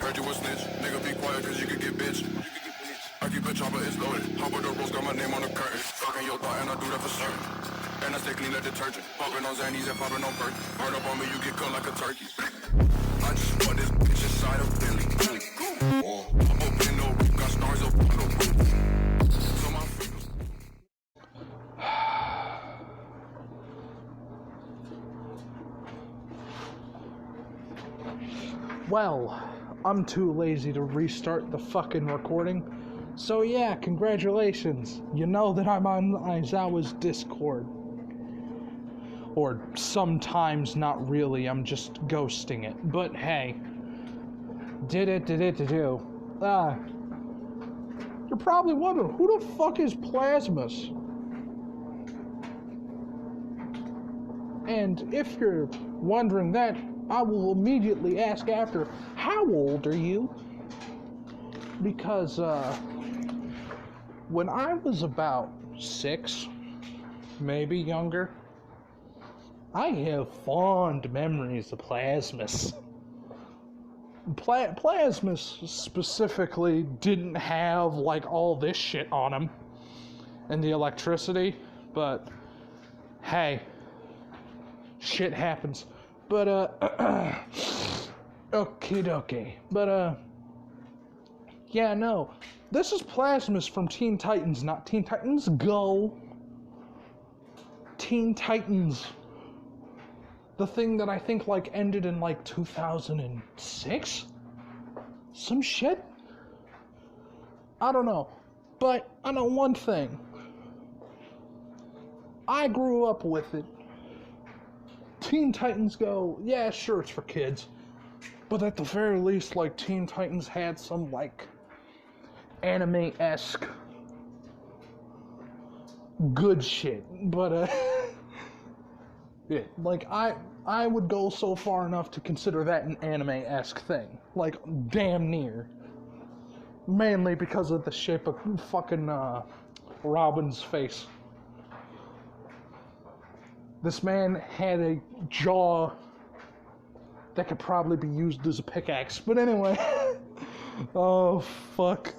Heard you a snitch, nigga be quiet cause you could get bitch. I keep a chopper, it's loaded. Hop with the rolls, got my name on the curtain. Fucking your thought and I do that for certain. And I stay clean like detergent. Popping on Xannies and popping on Perk. Burn up on me, you get cut like a turkey. I just want this bitch inside of Billy. I'm open no roof, got stars up on the roof. So my freedom. Well, I'm too lazy to restart the fucking recording. So yeah, congratulations. You know that I'm on Aizawa's Discord. Or sometimes not really, I'm just ghosting it. But hey, you're probably wondering, who the fuck is Plasmus? And if you're wondering that, I will immediately ask after, how old are you? Because, when I was about 6, maybe younger, I have fond memories of Plasmus. Plasmus specifically didn't have, like, all this shit on him, and the electricity, but, hey, shit happens. But, okie dokie. But, yeah, no. This is Plasmus from Teen Titans, not Teen Titans Go. Teen Titans. The thing that I think, like, ended in, like, 2006? Some shit? I don't know. But I know one thing. I grew up with it. Teen Titans Go, yeah, sure, it's for kids. But at the very least, like, Teen Titans had some, like, anime-esque good shit. But, yeah, like, I would go so far enough to consider that an anime-esque thing. Like, damn near. Mainly because of the shape of fucking, Robin's face. This man had a jaw that could probably be used as a pickaxe. But anyway. Oh, fuck.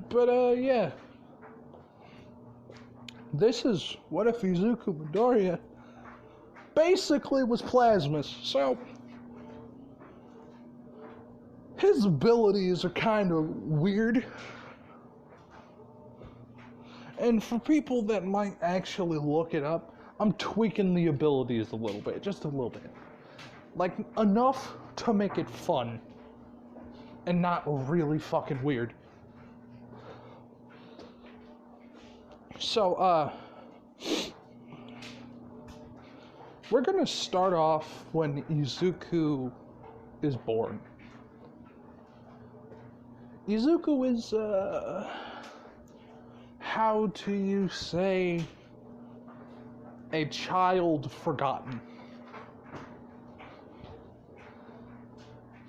But, yeah. This is What If Izuku Midoriya basically was Plasmus. So, his abilities are kind of weird. And for people that might actually look it up, I'm tweaking the abilities a little bit, just a little bit. Like, enough to make it fun. And not really fucking weird. So, we're gonna start off when Izuku is born. Izuku is, how do you say, a child forgotten.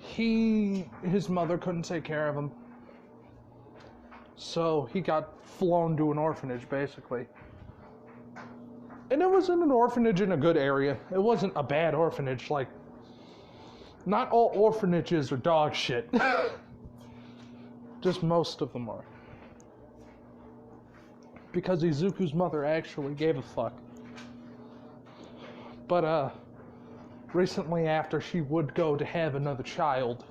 His mother couldn't take care of him. So he got flown to an orphanage, basically. And it wasn't an orphanage in a good area. It wasn't a bad orphanage, like, not all orphanages are dog shit. Just most of them are. Because Izuku's mother actually gave a fuck. But, recently after she would go to have another child,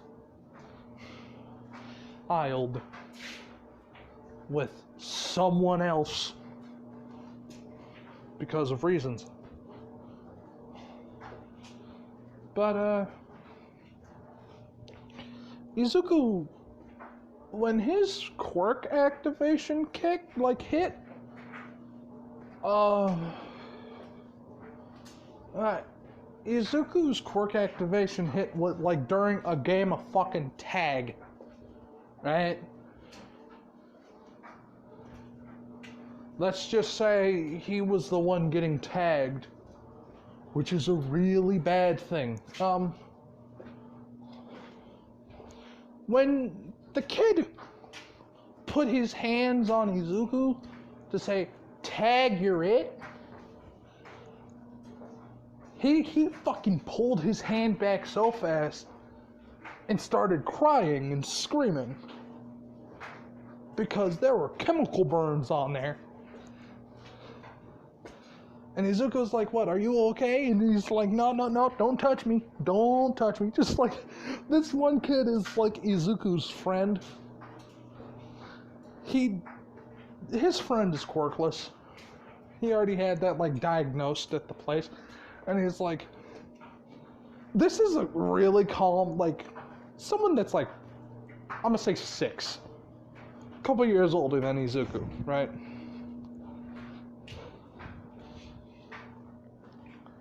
with someone else, because of reasons. But, Izuku, when his quirk activation hit, Izuku's quirk activation hit like during a game of fucking tag, right? Let's just say he was the one getting tagged, which is a really bad thing. When the kid put his hands on Izuku to say, "Tag, you're it," He fucking pulled his hand back so fast and started crying and screaming because there were chemical burns on there. And Izuku's like, what, are you okay? And he's like, no, don't touch me. Don't touch me. Just like, this one kid is like Izuku's friend. His friend is quirkless. He already had that like diagnosed at the place. And he's like, this is a really calm, like, someone that's like, I'm gonna say 6. A couple years older than Izuku, right?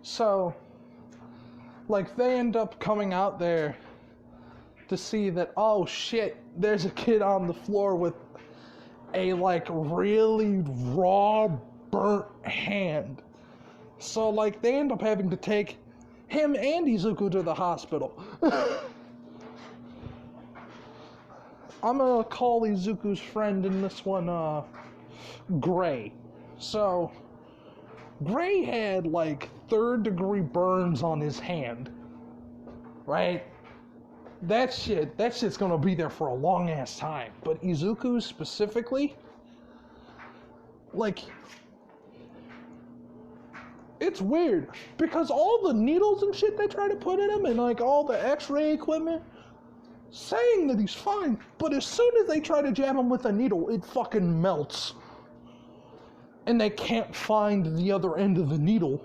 So, like, they end up coming out there to see that, oh shit, there's a kid on the floor with a, like, really raw, burnt hand. So, like, they end up having to take him and Izuku to the hospital. I'm gonna call Izuku's friend in this one, Gray. So, Gray had, like, 3rd-degree burns on his hand, right? That shit's gonna be there for a long-ass time. But Izuku specifically, like, it's weird, because all the needles and shit they try to put in him, and, like, all the x-ray equipment, saying that he's fine, but as soon as they try to jab him with a needle, it fucking melts. And they can't find the other end of the needle.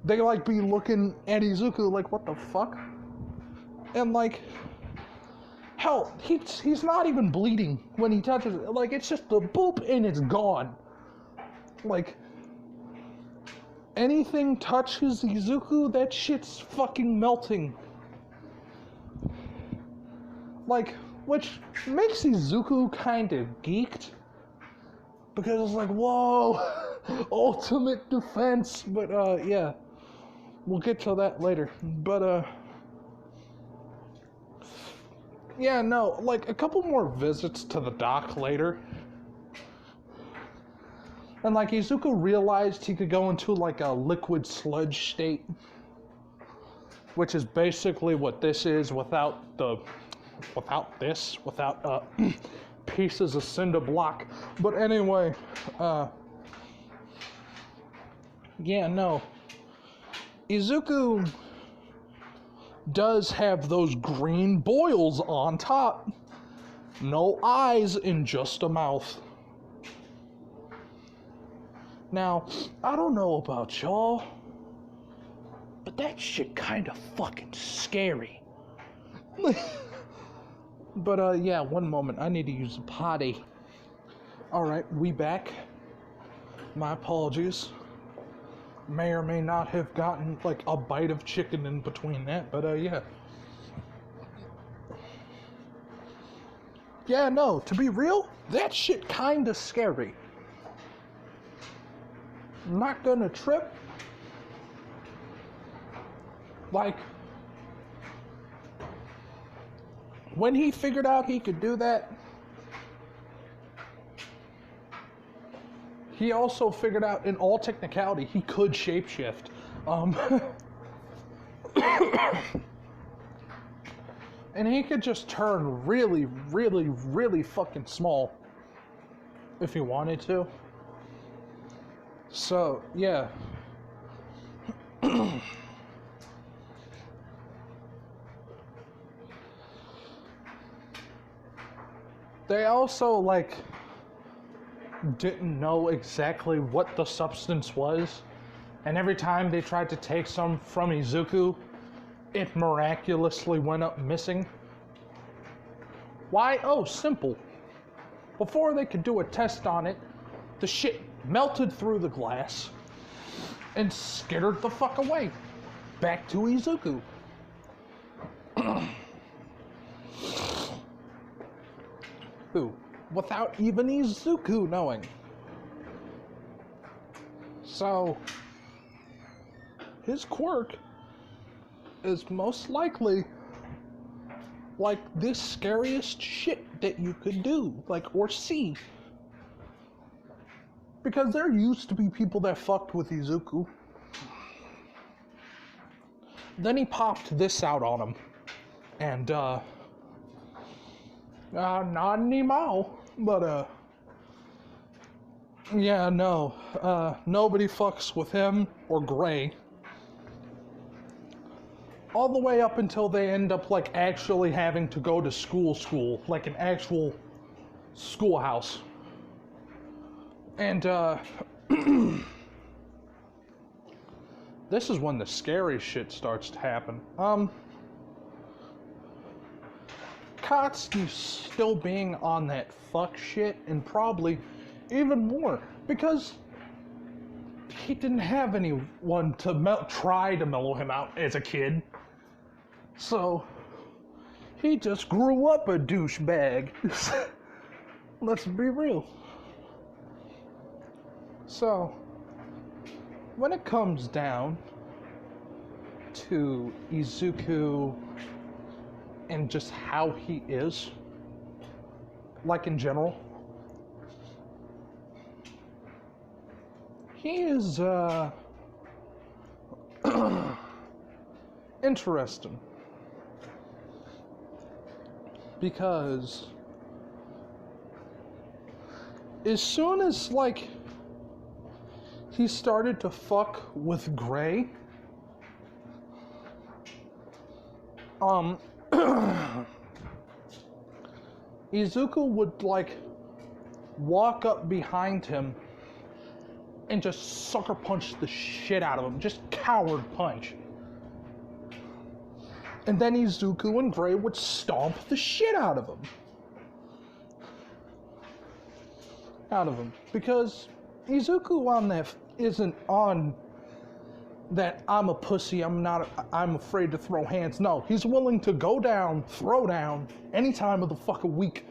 They, like, be looking at Izuku like, what the fuck? And, like, hell, he's not even bleeding when he touches it. Like, it's just the boop and it's gone. Like, anything touches Izuku, that shit's fucking melting. Like, which makes Izuku kind of geeked. Because it's like, whoa, ultimate defense. But, yeah, we'll get to that later. But, yeah, no, like, a couple more visits to the dock later. And, like, Izuku realized he could go into, like, a liquid sludge state. Which is basically what this is without pieces of cinder block. But anyway, yeah, no. Izuku does have those green boils on top. No eyes and just a mouth. Now, I don't know about y'all, but that shit kind of fucking scary. But, yeah, one moment. I need to use the potty. Alright, we back. My apologies. May or may not have gotten, like, a bite of chicken in between that, but, yeah. Yeah, no, to be real, that shit kinda scary. I'm not gonna trip. Like, when he figured out he could do that, he also figured out, in all technicality, he could shapeshift. And he could just turn really, really, really fucking small if he wanted to. So, yeah. They also, like, didn't know exactly what the substance was. And every time they tried to take some from Izuku, it miraculously went up missing. Why? Oh, simple. Before they could do a test on it, the shit melted through the glass and skittered the fuck away. Back to Izuku. Without even Izuku knowing. So, his quirk is most likely like the scariest shit that you could do, like, or see. Because there used to be people that fucked with Izuku. Then he popped this out on him. And, not anymore. But, yeah, no. Nobody fucks with him or Gray. All the way up until they end up, like, actually having to go to school, like an actual schoolhouse. And, this is when the scary shit starts to happen. Katsuki's still being on that fuck shit, and probably even more, because he didn't have anyone to try to mellow him out as a kid. So, he just grew up a douchebag. Let's be real. So, when it comes down to Izuku and just how he is, like in general, he is, interesting. Because as soon as, like, he started to fuck with Gray, Izuku would, like, walk up behind him and just sucker punch the shit out of him. Just coward punch. And then Izuku and Gray would stomp the shit out of him. Because Izuku on that isn't on that I'm a pussy, I'm afraid to throw hands. No, he's willing to go down, throw down, any time of the fucking week.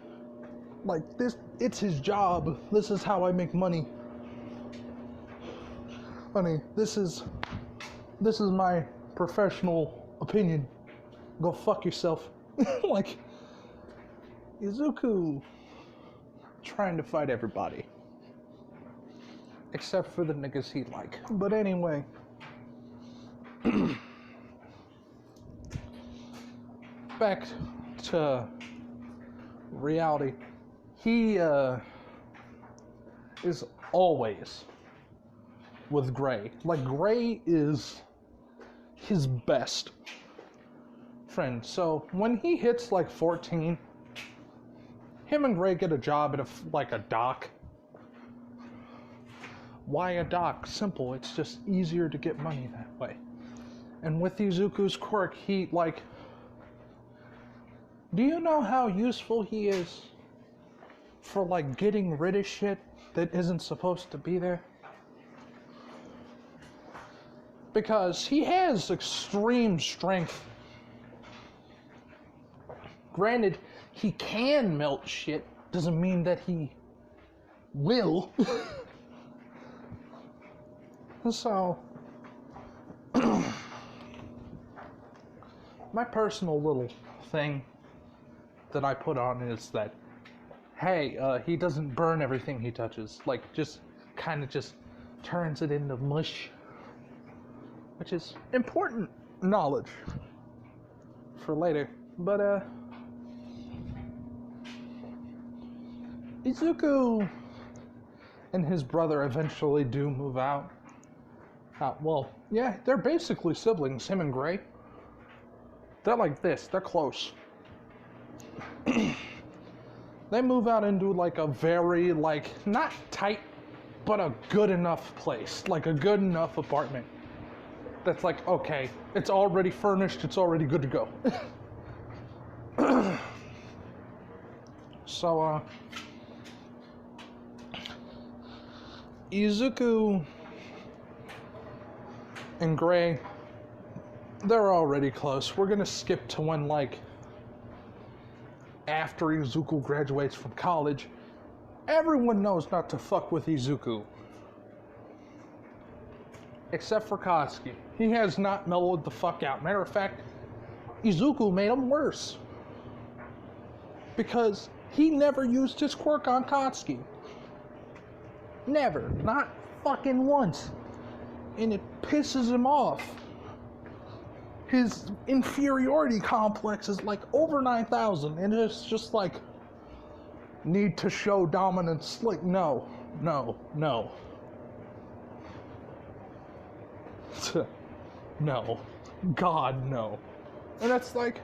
Like, this, it's his job. This is how I make money. Honey, this is my professional opinion. Go fuck yourself. Like, Izuku trying to fight everybody. Except for the niggas he like. But anyway. Back to reality. He is always with Gray. Like, Gray is his best friend. So when he hits like 14, him and Gray get a job at a dock. Why a dock? Simple. It's just easier to get money that way. And with Izuku's quirk, he, like... Do you know how useful he is for, like, getting rid of shit that isn't supposed to be there? Because he has extreme strength. Granted, he can melt shit. Doesn't mean that he will. So, my personal little thing that I put on is that, hey, he doesn't burn everything he touches. Like, just kind of just turns it into mush. Which is important knowledge for later. But, Izuku and his brother eventually do move out. Well, yeah, they're basically siblings, him and Gray. They're like this, they're close. They move out into, like, a very, like, not tight, but a good enough place. Like, a good enough apartment. That's like, okay, it's already furnished, it's already good to go. So, Izuku and Gray, they're already close. We're gonna skip to when, like, after Izuku graduates from college, everyone knows not to fuck with Izuku. Except for Katsuki. He has not mellowed the fuck out. Matter of fact, Izuku made him worse. Because he never used his quirk on Katsuki. Never. Not fucking once. And it pisses him off. his inferiority complex is like over 9,000, and it's just like, need to show dominance. Like, no. No. God, no. And it's like,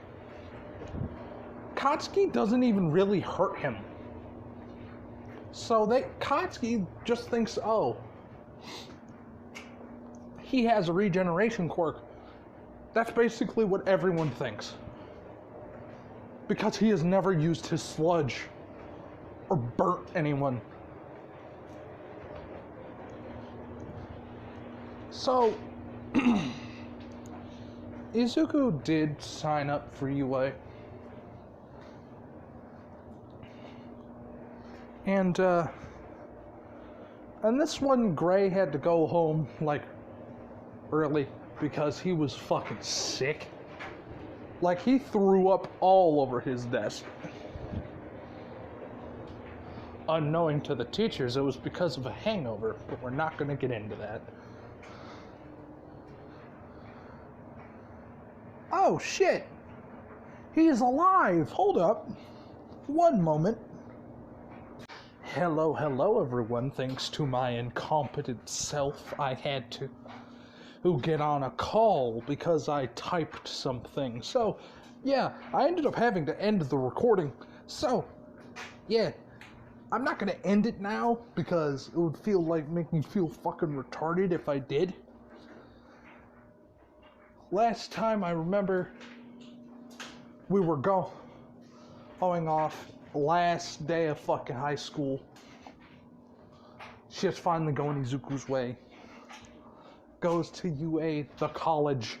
Katsuki doesn't even really hurt him. So Katsuki just thinks, oh, he has a regeneration quirk. That's basically what everyone thinks. Because he has never used his sludge or burnt anyone. So, Izuku did sign up for UA. And this one, Gray had to go home, like, early because he was fucking sick. Like, he threw up all over his desk. Unknowing to the teachers, it was because of a hangover, but we're not going to get into that. Oh, shit! He's alive! Hold up. One moment. Hello, everyone. Thanks to my incompetent self, I had to get on a call because I typed something. So, yeah, I ended up having to end the recording. So, yeah, I'm not going to end it now because it would make me feel fucking retarded if I did. Last time I remember, we were going off last day of fucking high school. Shit's finally going Izuku's way. Goes to UA, the college.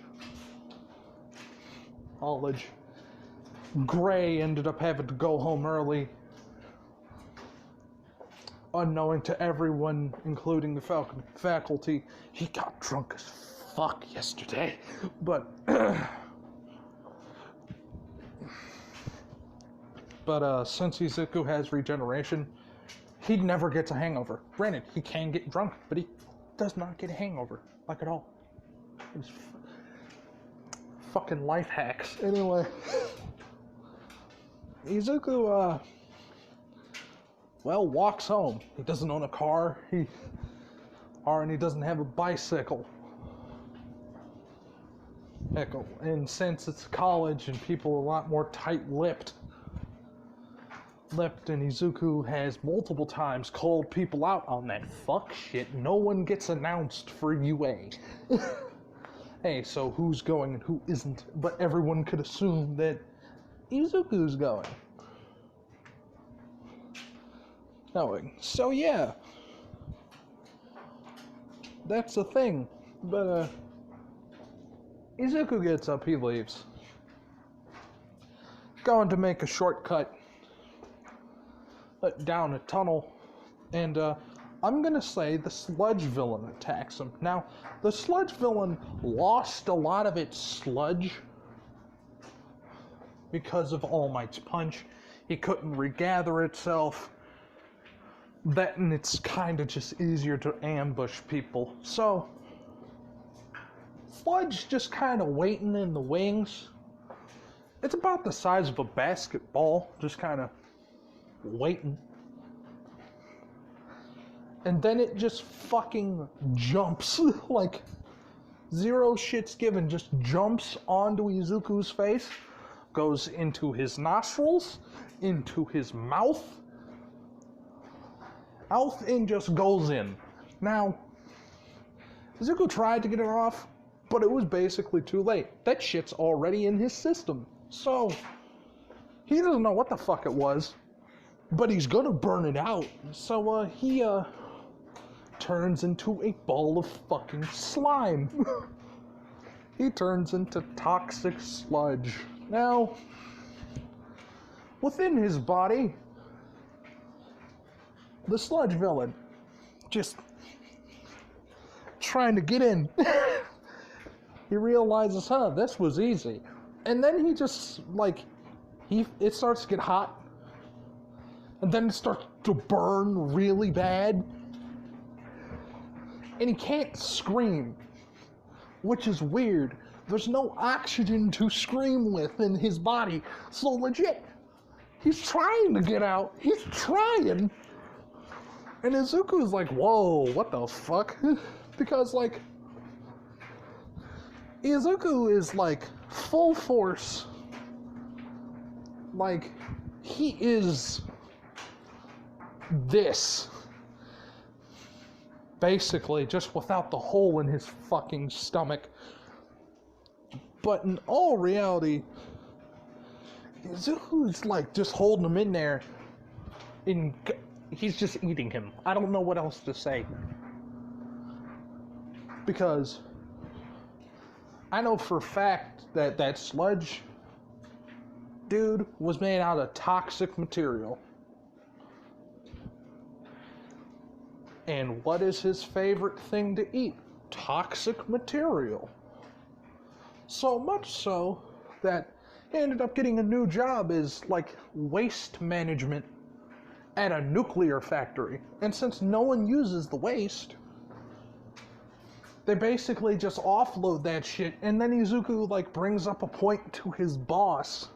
Gray ended up having to go home early. Unknowing to everyone, including the faculty, he got drunk as fuck yesterday. But since Izuku has regeneration, he never gets a hangover. Granted, he can get drunk, but he does not get a hangover, like at all. It's fucking life hacks. Anyway, Izuku, walks home. He doesn't own a car. And he doesn't have a bicycle. And since it's college and people are a lot more tight-lipped, and Izuku has multiple times called people out on that fuck shit, no one gets announced for UA. Hey, so who's going and who isn't? But everyone could assume that Izuku's going. So yeah, that's the thing. But Izuku gets up, he leaves. Going to make a shortcut down a tunnel, and I'm gonna say the sludge villain attacks him. Now, the sludge villain lost a lot of its sludge because of All Might's punch. He couldn't regather itself. And it's kind of just easier to ambush people. So, sludge just kind of waiting in the wings. It's about the size of a basketball, just kind of waiting. And then it just fucking jumps, like zero shits given, just jumps onto Izuku's face, goes into his nostrils, into his mouth, and just goes in. Now, Izuku tried to get it off, but it was basically too late. That shit's already in his system. So, he doesn't know what the fuck it was, but he's gonna burn it out. So, he turns into a ball of fucking slime. He turns into toxic sludge. Now, within his body, the sludge villain just trying to get in. He realizes, this was easy. And then he just, it starts to get hot. And then it starts to burn really bad. And he can't scream, which is weird, There's no oxygen to scream with in his body. So legit, he's trying to get out. He's trying. And Izuku's like, whoa, what the fuck? Because, like, Izuku is, like, full force. Like, he is this. Basically, just without the hole in his fucking stomach. But in all reality, Izuku's, like, just holding him in there. And he's just eating him. I don't know what else to say. Because I know for a fact that that sludge dude was made out of toxic material. And what is his favorite thing to eat? Toxic material. So much so that he ended up getting a new job as, like, waste management at a nuclear factory. And since no one uses the waste, they basically just offload that shit. And then Izuku, like, brings up a point to his boss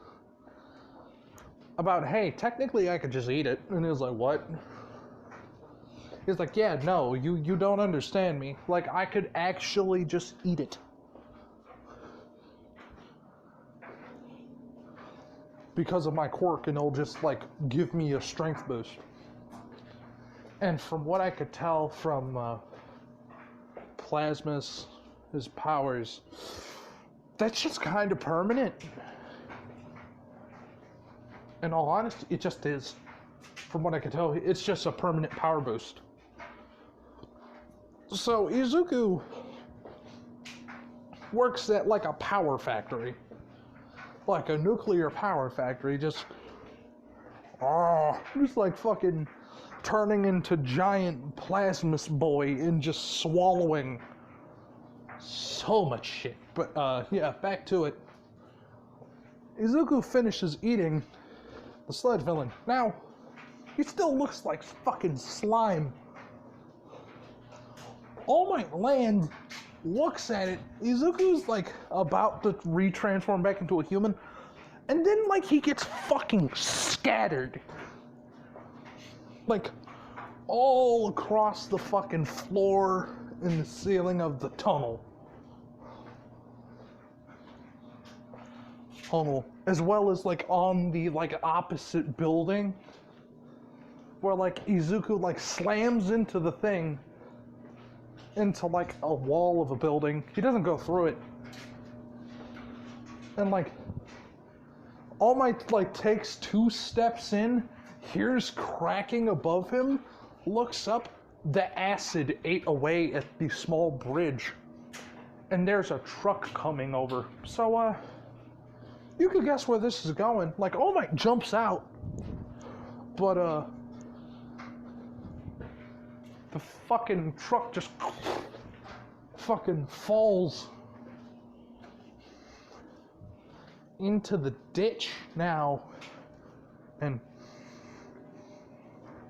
about, hey, technically I could just eat it. And he's like, what? He's like, yeah, no, you don't understand me. Like, I could actually just eat it. Because of my quirk, and it'll just, like, give me a strength boost. And from what I could tell from Plasmus, his powers, that's just kind of permanent. In all honesty, it just is. From what I can tell, it's just a permanent power boost. So Izuku works at, like, a power factory. Like a nuclear power factory, just like fucking turning into giant plasmus boy and just swallowing so much shit. But yeah, back to it. Izuku finishes eating the sludge villain. Now, he still looks like fucking slime. All Might Land looks at it. Izuku's, like, about to retransform back into a human, and then, like, he gets fucking scattered, like, all across the fucking floor and the ceiling of the tunnel, as well as, like, on the, like, opposite building, where, like, Izuku, like, slams into the thing, into, like, a wall of a building. He doesn't go through it. And, like, All Might, like, takes 2 steps in, hears cracking above him, looks up, the acid ate away at the small bridge. And there's a truck coming over. So, you can guess where this is going. Like, All Might jumps out, but, the fucking truck just fucking falls into the ditch now. And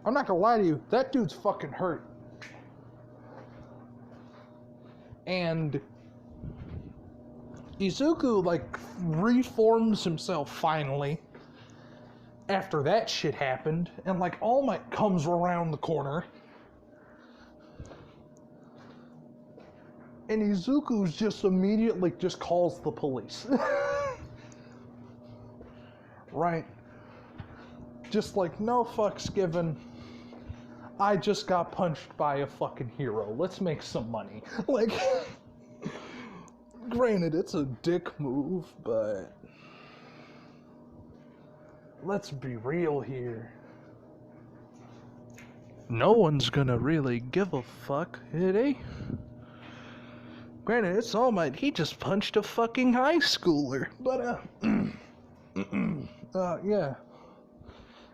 I'm not gonna lie to you, that dude's fucking hurt. And Izuku, like, reforms himself finally after that shit happened. And, like, All Might comes around the corner. And Izuku's just immediately just calls the police. Right? Just like, no fucks given. I just got punched by a fucking hero. Let's make some money. Like, granted, it's a dick move, but let's be real here. No one's gonna really give a fuck, eh? Granted, it's All Might. He just punched a fucking high schooler. But, yeah.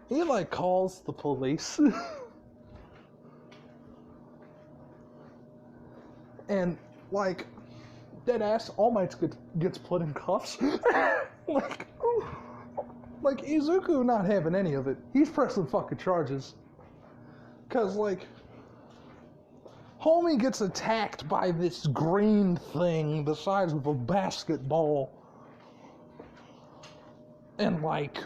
He, like, calls the police. And, like, deadass, All Might gets put in cuffs. like, Izuku not having any of it. He's pressing fucking charges. Because, like, Homie gets attacked by this green thing the size of a basketball. And like,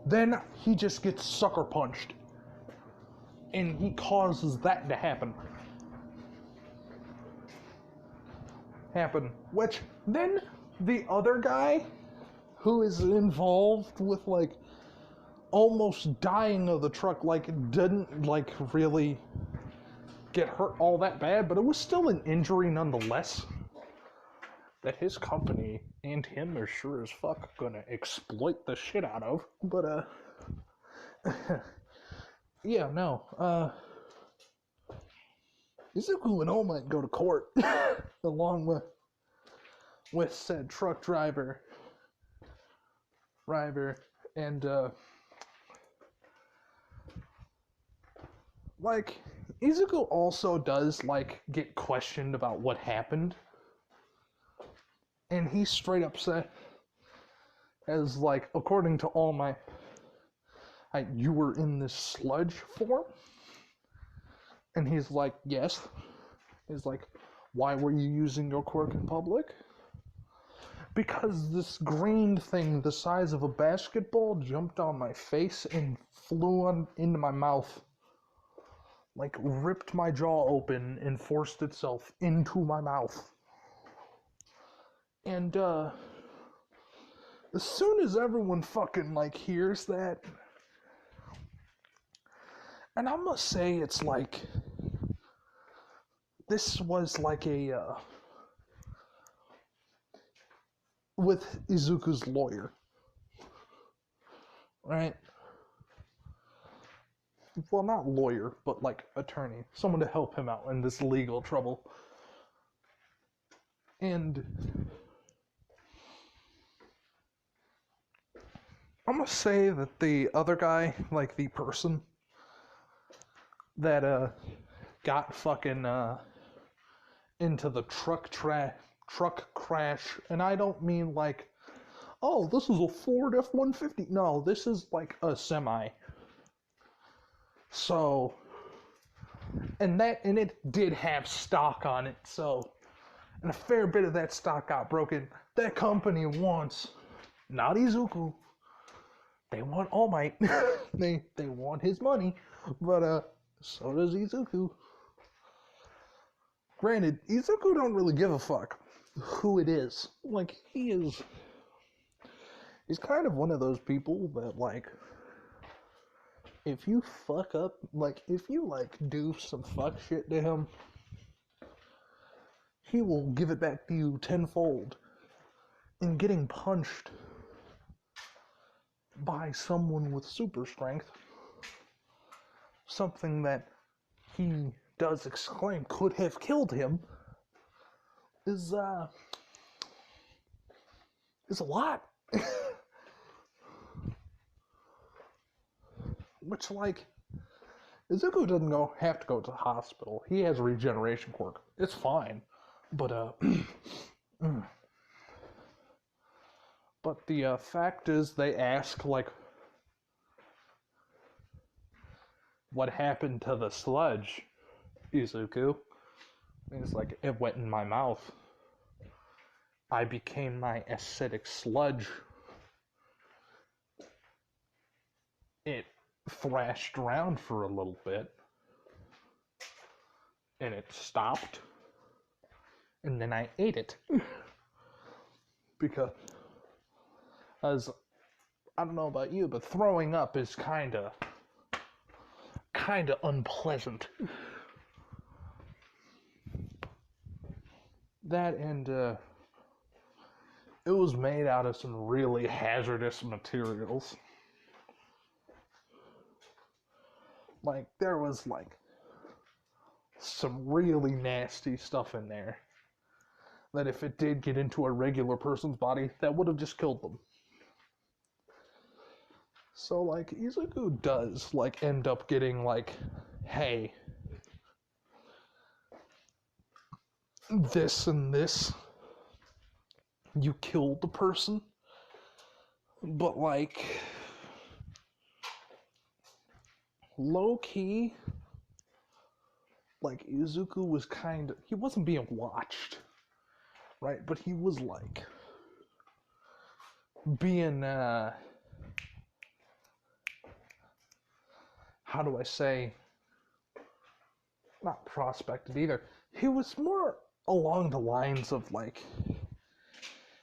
then he just gets sucker punched. And he causes that to happen. Which then the other guy who is involved with like almost dying of the truck, like didn't like really get hurt all that bad, but it was still an injury nonetheless that his company and him are sure as fuck gonna exploit the shit out of. But yeah, no, Izuku and All Might go to court along with said truck driver and like Izuku also does like get questioned about what happened, and he straight up said as like, according to All Might, you were in this sludge form? And he's like, yes. He's like, why were you using your quirk in public? Because this green thing the size of a basketball jumped on my face and flew into my mouth. Like, ripped my jaw open and forced itself into my mouth. And, as soon as everyone fucking, like, hears that, and I must say it's like, this was like a, with Izuku's lawyer, right? Well, not lawyer, but like attorney, someone to help him out in this legal trouble. And I'm gonna say that the other guy, like the person that got fucking into the truck crash, and I don't mean like, oh, this is a Ford F-150. No, this is like a semi. So, and it did have stock on it, so, and a fair bit of that stock got broken. That company wants, not Izuku, they want All Might. they want his money, but so does Izuku. Granted, Izuku don't really give a fuck who it is. Like, he's kind of one of those people that, like, if you fuck up, like, if you, like, do some fuck shit to him, he will give it back to you tenfold. And getting punched by someone with super strength, something that he does exclaim could have killed him, is a lot. Which, like, Izuku doesn't have to go to the hospital. He has a regeneration quirk. It's fine. But, but the fact is, they ask, like, what happened to the sludge, Izuku? And it's like, it went in my mouth. I became my acidic sludge. It thrashed around for a little bit, and it stopped, and then I ate it. Because, as I don't know about you, but throwing up is kinda unpleasant. That, and it was made out of some really hazardous materials. Like, there was, like, some really nasty stuff in there that if it did get into a regular person's body, that would have just killed them. So, like, Izuku does, like, end up getting, like, hey, this and this, you killed the person, but, like, low-key, like, Izuku was he wasn't being watched, right? But he was, like, being, how do I say, not prospected either. He was more along the lines of, like,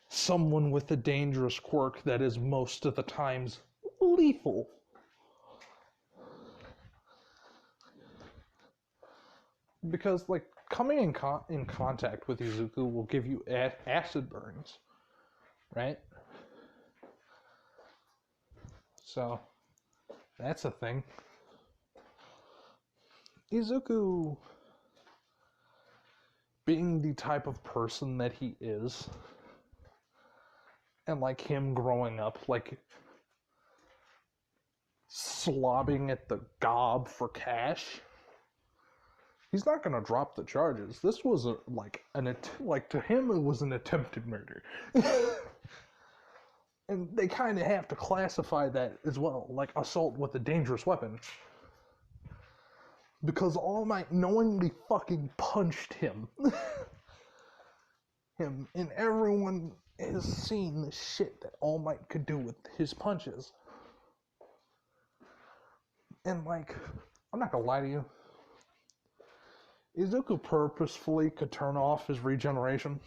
someone with a dangerous quirk that is most of the times lethal. Because, like, coming in contact with Izuku will give you acid burns, right? So, that's a thing. Izuku, being the type of person that he is, and, like, him growing up, like, slobbing at the gob for cash, he's not gonna drop the charges. This was to him it was an attempted murder. And they kind of have to classify that as well, like assault with a dangerous weapon. Because All Might knowingly fucking punched him. And everyone has seen the shit that All Might could do with his punches. And, like, I'm not gonna lie to you, Izuku purposefully could turn off his regeneration.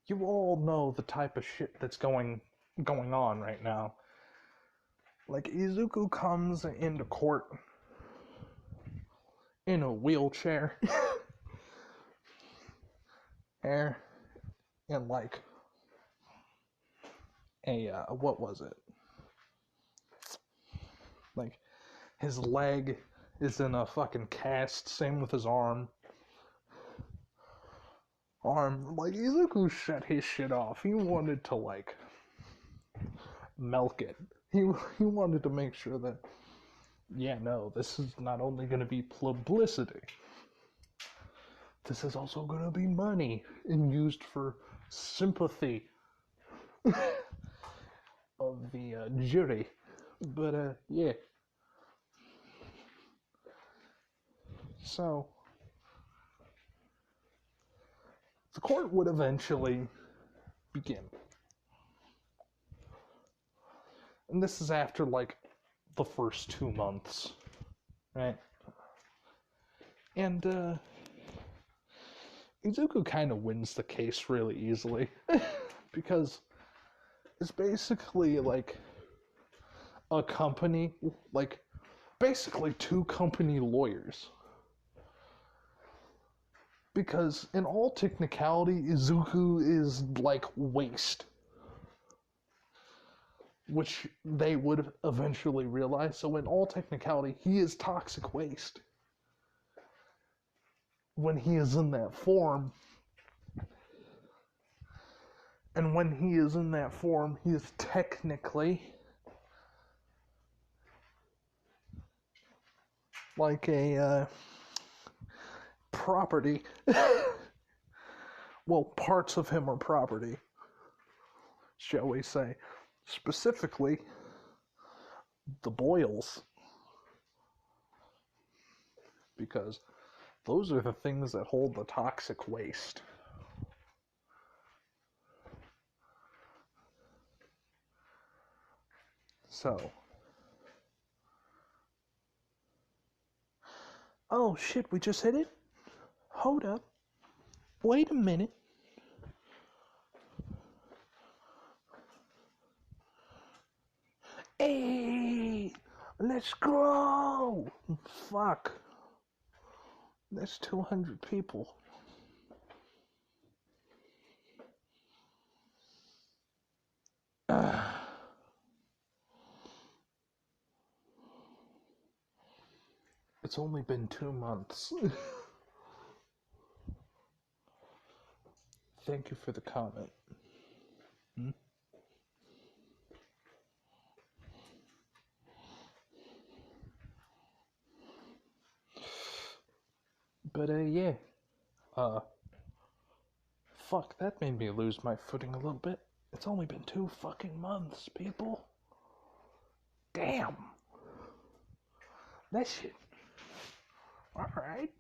You all know the type of shit that's going on right now. Like, Izuku comes into court in a wheelchair. And, like, what was it? Like, his leg is in a fucking cast, same with his arm. Like, Izuku shut his shit off. He wanted to, like, milk it. He wanted to make sure that, yeah, no, this is not only going to be publicity, this is also going to be money and used for sympathy of the jury. But, yeah. So, the court would eventually begin. And this is after, like, the first 2 months, right? And, Izuku kind of wins the case really easily. Because it's basically, like, a company, like, basically 2 company lawyers. Because in all technicality, Izuku is like waste. Which they would eventually realize. So in all technicality, he is toxic waste. When he is in that form. And when he is in that form, he is technically like a property. Well, parts of him are property, shall we say. Specifically, the boils. Because those are the things that hold the toxic waste. So. Oh shit, we just hit it? Hold up. Wait a minute. Hey! Let's go! Fuck. That's 200 people. It's only been 2 months. Thank you for the comment. But, yeah. Fuck, that made me lose my footing a little bit. It's only been 2 fucking months, people. Damn. That shit. Alright.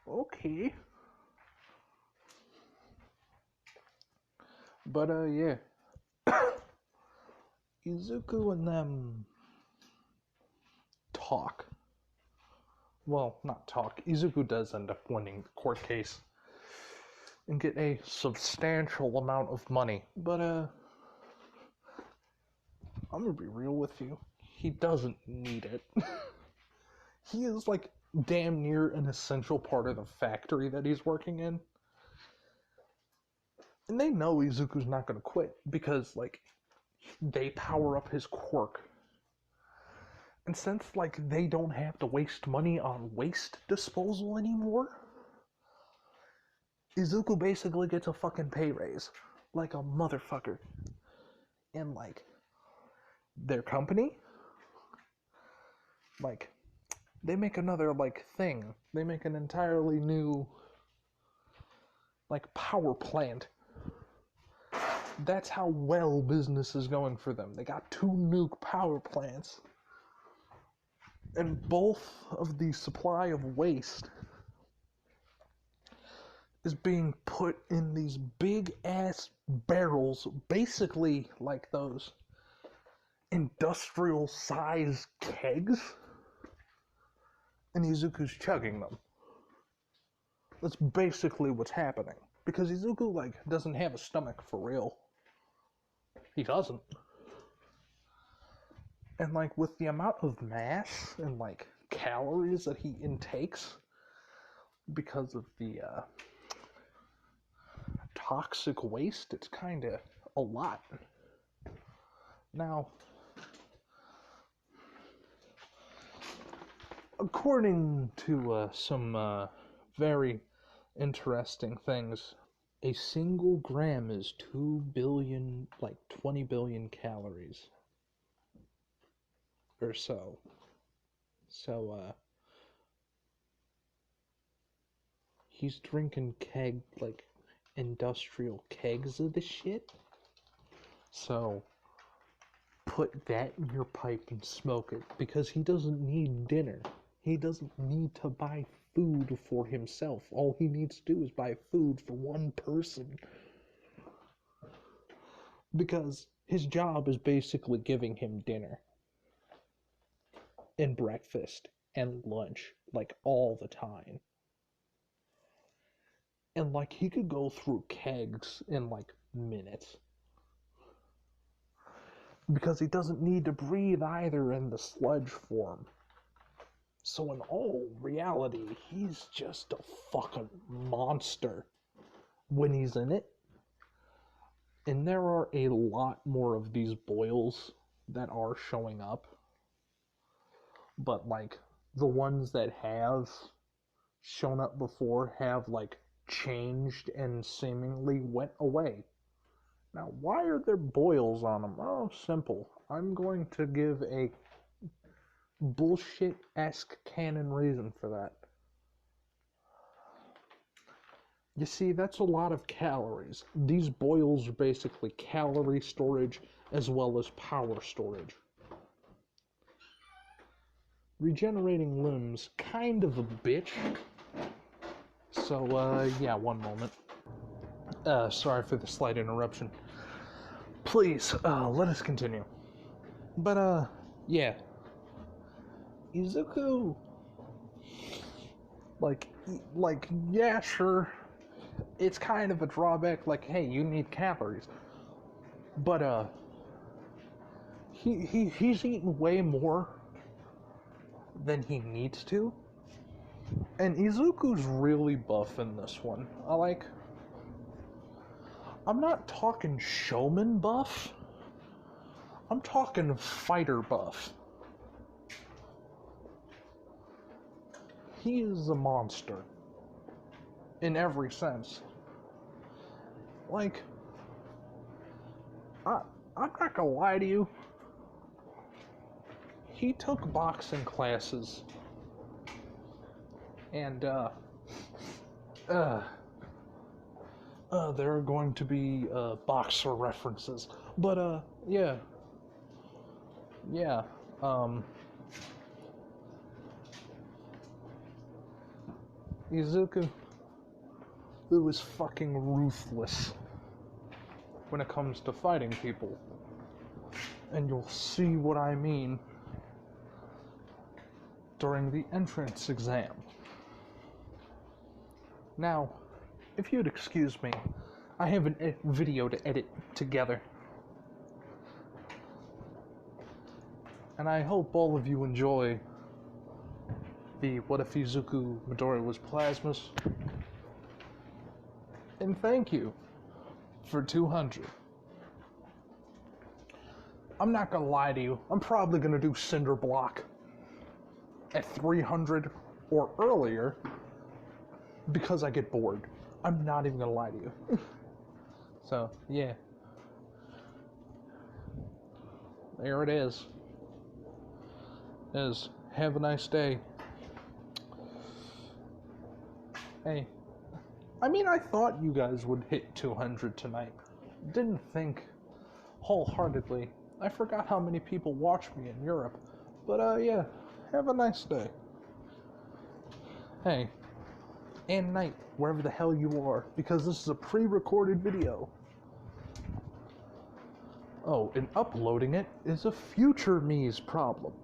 Okay. But, yeah. Izuku and them talk. Well, not talk. Izuku does end up winning the court case and get a substantial amount of money. But, I'm gonna be real with you. He doesn't need it. He is, like, damn near an essential part of the factory that he's working in. And they know Izuku's not gonna quit because, like, they power up his quirk. And since, like, they don't have to waste money on waste disposal anymore, Izuku basically gets a fucking pay raise. Like a motherfucker. And, like, their company, like, they make another, like, thing. They make an entirely new, like, power plant. That's how well business is going for them. They got 2 nuke power plants. And both of the supply of waste is being put in these big ass barrels, basically like those industrial size kegs, and Izuku's chugging them. That's basically what's happening. Because Izuku, like, doesn't have a stomach for real. He doesn't. And, like, with the amount of mass and, like, calories that he intakes because of the toxic waste, it's kind of a lot. Now, according to some very interesting things, a single gram is 2 billion, like 20 billion calories. Or so. So, he's drinking like, industrial kegs of the shit. So, put that in your pipe and smoke it, because he doesn't need dinner. He doesn't need to buy food for himself. All he needs to do is buy food for one person. Because his job is basically giving him dinner. And breakfast and lunch, like, all the time. And, like, he could go through kegs in, like, minutes. Because he doesn't need to breathe either in the sludge form. So in all reality, he's just a fucking monster when he's in it. And there are a lot more of these boils that are showing up. But, like, the ones that have shown up before have, like, changed and seemingly went away. Now, why are there boils on them? Oh, simple. I'm going to give a bullshit-esque canon reason for that. You see, that's a lot of calories. These boils are basically calorie storage as well as power storage. Regenerating limbs, kind of a bitch. So, yeah, one moment. Sorry for the slight interruption. Please, let us continue. But, yeah. Izuku, like, yeah, sure. It's kind of a drawback, like, hey, you need calories. But, he's eating way more than he needs to. And Izuku's really buff in this one. I'm not talking showman buff. I'm talking fighter buff. He is a monster. In every sense. Like, I'm not gonna lie to you. He took boxing classes. And, there are going to be, boxer references. But, yeah. Yeah, Izuku, who is fucking ruthless when it comes to fighting people. And you'll see what I mean during the entrance exam. Now, if you'd excuse me, I have a video to edit together. And I hope all of you enjoy the What If Izuku Midori Was Plasmus. And thank you for 200. I'm not gonna lie to you, I'm probably gonna do Cinder Block at 300 or earlier because I get bored. I'm not even gonna lie to you. So, yeah. There it is. Have a nice day. Hey. I mean, I thought you guys would hit 200 tonight. Didn't think wholeheartedly. I forgot how many people watch me in Europe. But, yeah. Have a nice day. Hey. And night, wherever the hell you are. Because this is a pre-recorded video. Oh, and uploading it is a future me's problem.